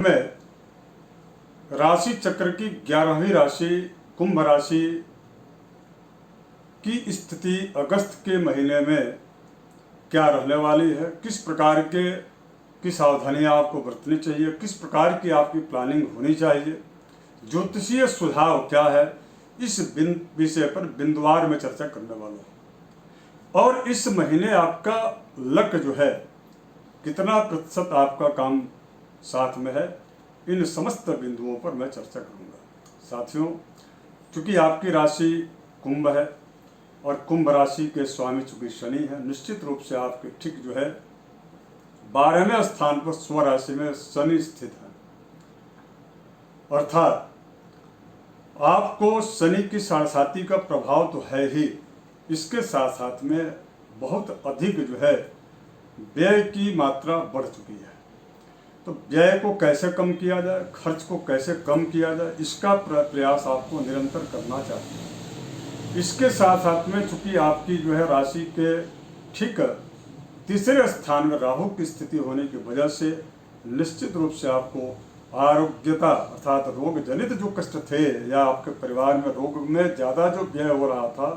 में राशि चक्र की 11वीं राशि कुंभ राशि की स्थिति अगस्त के महीने में क्या रहने वाली है, किस प्रकार के की सावधानियां आपको बरतनी चाहिए, किस प्रकार की आपकी प्लानिंग होनी चाहिए, ज्योतिषीय सुझाव क्या है, इस विषय पर बिंदुवार में चर्चा करने वाला हूं। और इस महीने आपका लक जो है, कितना प्रतिशत आपका काम साथ में है, इन समस्त बिंदुओं पर मैं चर्चा करूंगा। साथियों, चूंकि आपकी राशि कुंभ है और कुंभ राशि के स्वामी चूंकि शनि है, निश्चित रूप से आपके ठीक जो है 12वें स्थान पर स्व राशि में शनि स्थित है। अर्थात आपको शनि की साढ़ेसाती का प्रभाव तो है ही, इसके साथ साथ में बहुत अधिक जो है व्यय की मात्रा बढ़ चुकी है। तो व्यय को कैसे कम किया जाए, खर्च को कैसे कम किया जाए, इसका प्रयास आपको निरंतर करना चाहिए। इसके साथ साथ में चूंकि आपकी जो है राशि के ठीक तीसरे स्थान में राहु की स्थिति होने की वजह से निश्चित रूप से आपको आरोग्यता अर्थात रोग जनित जो कष्ट थे या आपके परिवार में रोग में ज़्यादा जो व्यय हो रहा था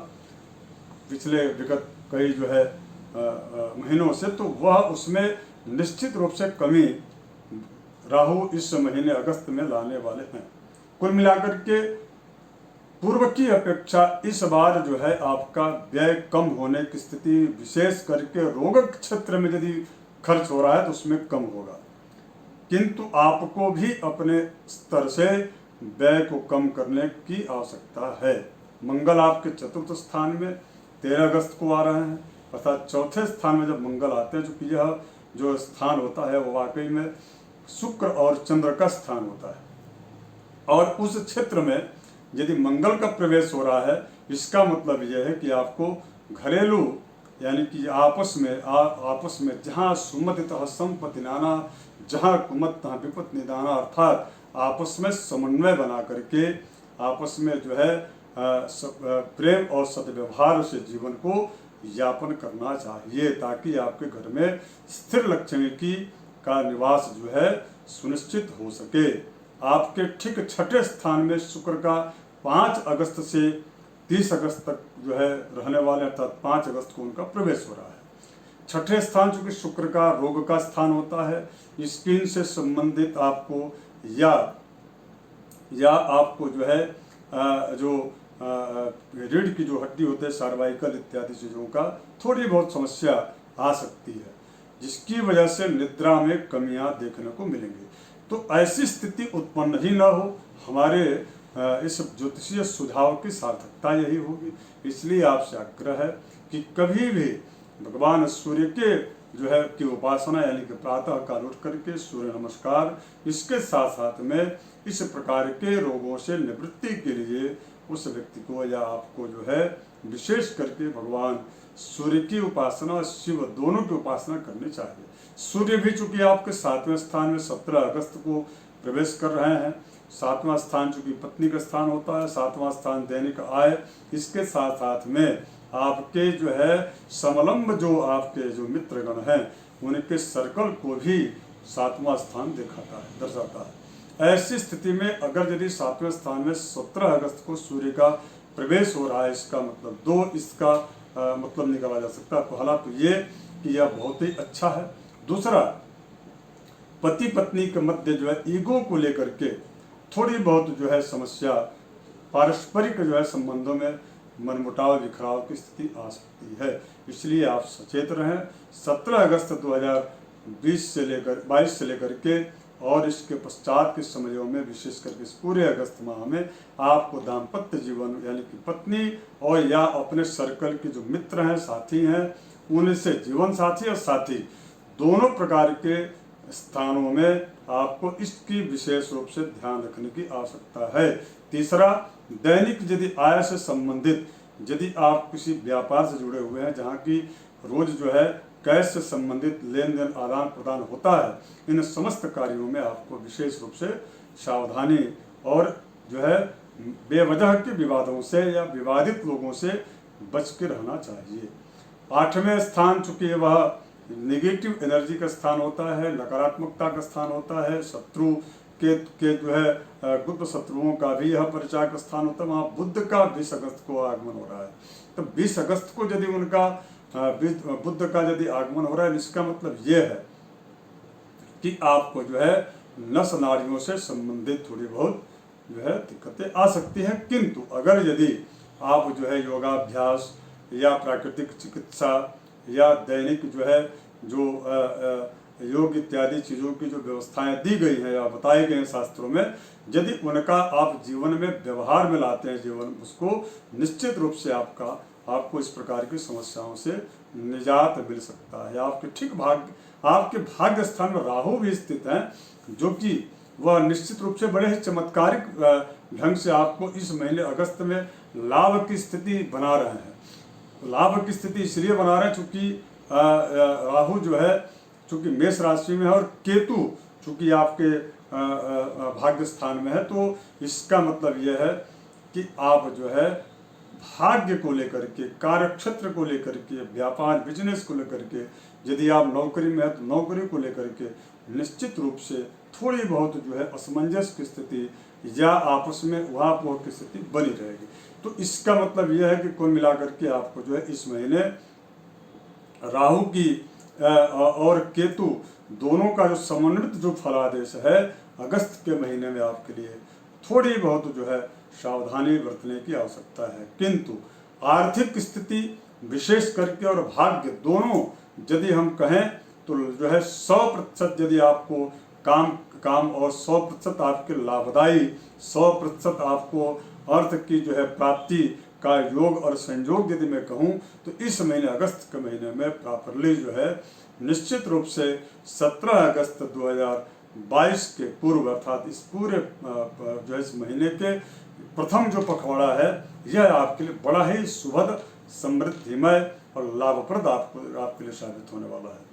पिछले विगत कई जो है महीनों से, तो वह उसमें निश्चित रूप से कमी राहु इस महीने अगस्त में लाने वाले हैं। कुल मिलाकर के पूर्व की अपेक्षा इस बार जो है आपका व्यय कम होने की स्थिति, विशेष करके रोग क्षेत्र में यदि खर्च हो रहा है तो उसमें कम होगा, किंतु आपको भी अपने स्तर से व्यय को कम करने की आवश्यकता है। मंगल आपके चतुर्थ स्थान में 13 अगस्त को आ रहे हैं, अर्थात चौथे स्थान में जब मंगल आते हैं, चूंकि यह जो स्थान होता है वो वाकई में शुक्र और चंद्र का स्थान होता है, और उस क्षेत्र में यदि मंगल का प्रवेश हो रहा है, इसका मतलब यह है कि आपको घरेलू यानी कि आपस में जहाँ सुमतितः संपत्ति नाना, जहाँ कुमत तहाँ विपत्ति निदाना, अर्थात आपस में समन्वय बना करके आपस में जो है प्रेम और सद्व्यवहार से जीवन को यापन करना चाहिए, ताकि आपके घर में स्थिर लक्ष्मी की का निवास जो है सुनिश्चित हो सके। आपके ठीक छठे स्थान में शुक्र का 5 अगस्त से 30 अगस्त तक जो है रहने वाले, अर्थात 5 अगस्त को उनका प्रवेश हो रहा है। छठे स्थान चूंकि शुक्र का रोग का स्थान होता है, स्किन से संबंधित आपको या आपको जो है रीढ़ की जो हड्डी होते हैं, सर्वाइकल इत्यादि चीज़ों का थोड़ी बहुत समस्या आ सकती है, जिसकी वजह से निद्रा में कमियां देखने को मिलेंगी। तो ऐसी स्थिति उत्पन्न ही ना हो, हमारे इस ज्योतिषीय सुझाव की सार्थकता यही होगी। इसलिए आपसे आग्रह है कि कभी भी भगवान सूर्य के जो है की उपासना यानी कि प्रातः काल उठ करके सूर्य नमस्कार, इसके साथ साथ में इस प्रकार के रोगों से निवृत्ति के लिए उस व्यक्ति को या आपको जो है विशेष करके भगवान सूर्य की उपासना, शिव दोनों की उपासना करनी चाहिए। सूर्य भी चूंकि आपके 7वें स्थान में 17 अगस्त को प्रवेश कर रहे हैं, 7वां स्थान चूंकि पत्नी का स्थान होता है, 7वां स्थान दैनिक आय, इसके साथ साथ में आपके जो है समलंब जो आपके जो मित्रगण हैं उनके सर्कल को भी 7वां स्थान दर्शाता है। ऐसी स्थिति में अगर यदि 7वें स्थान में 17 अगस्त को सूर्य का प्रवेश हो रहा है, इसका मतलब दो इसका मतलब निकाला जा सकता है। पहला तो ये कि यह बहुत ही अच्छा है, दूसरा पति पत्नी के मध्य जो है ईगो को लेकर के थोड़ी बहुत जो है समस्या, पारस्परिक जो है संबंधों में मनमुटाव विखराव की स्थिति आ सकती है। इसलिए आप सचेत रहें। 17 अगस्त 2022 से लेकर के और इसके पश्चात के समयों में, विशेष करके इस पूरे अगस्त माह में आपको दाम्पत्य जीवन यानी कि पत्नी और या अपने सर्कल के जो मित्र हैं, साथी हैं, उनसे जीवन साथी और साथी दोनों प्रकार के स्थानों में आपको इसकी विशेष रूप से ध्यान रखने की आवश्यकता है। तीसरा, दैनिक यदि आय से संबंधित, यदि आप किसी व्यापार से जुड़े हुए हैं जहाँ की रोज जो है कैश से संबंधित लेन देन आदान प्रदान होता है, इन समस्त कार्यों में आपको विशेष रूप से सावधानी और जो है बेवजह के विवादों से या विवादित लोगों से बच के रहना चाहिए। 8वें स्थान चूंकि वह नेगेटिव एनर्जी का स्थान होता है, नकारात्मकता का स्थान होता है, शत्रु के जो है गुप्त शत्रुओं का भी यह परिचायक स्थान होता है। वहाँ बुद्ध का 20 अगस्त को आगमन हो रहा है। तो 20 अगस्त को यदि उनका बुद्ध का यदि आगमन हो रहा है, इसका मतलब ये है कि आपको जो है नस नाड़ियों से संबंधित थोड़ी बहुत जो है दिक्कतें आ सकती हैं। किंतु अगर यदि आप जो है योगाभ्यास या प्राकृतिक चिकित्सा या दैनिक जो है जो योग इत्यादि चीज़ों की जो व्यवस्थाएं दी गई हैं या बताए गए हैं शास्त्रों में, यदि उनका आप जीवन में व्यवहार में लाते हैं, जीवन उसको निश्चित रूप से आपको इस प्रकार की समस्याओं से निजात मिल सकता है। आपके भाग्य स्थान में राहु भी स्थित हैं, जो कि वह निश्चित रूप से बड़े ही चमत्कारिक ढंग से आपको इस महीने अगस्त में लाभ की स्थिति बना रहे हैं। लाभ की स्थिति इसलिए बना रहे हैं चूँकि राहु जो है चूँकि मेष राशि में है और केतु चूँकि आपके भाग्य स्थान में है, तो इसका मतलब यह है कि आप जो है भाग्य को लेकर के, कार्यक्षेत्र को लेकर के, व्यापार बिजनेस को लेकर के, यदि आप नौकरी में है तो नौकरी को लेकर के निश्चित रूप से थोड़ी बहुत जो है असमंजस की स्थिति या आपस में उहापोह की स्थिति बनी रहेगी। तो इसका मतलब यह है कि कुल मिलाकर के आपको जो है इस महीने राहु की और केतु दोनों का जो समन्वित जो फलादेश है अगस्त के महीने में आपके लिए थोड़ी बहुत जो है सावधानी बरतने की आवश्यकता है। किंतु आर्थिक स्थिति विशेष करके और भाग्य दोनों यदि हम कहें तो जो है 100% यदि आपको काम और 100% आपके लाभदायी, 100% आपको अर्थ की जो है प्राप्ति का योग और संयोग यदि मैं कहूँ तो इस महीने अगस्त के महीने में प्रॉपरली जो है निश्चित रूप से 17 अगस्त 2022 के पूर्व अर्थात इस पूरे जो इस महीने के प्रथम जो पखवाड़ा है यह आपके लिए बड़ा ही सुभद, समृद्धिमय और लाभप्रद आपके लिए साबित होने वाला है।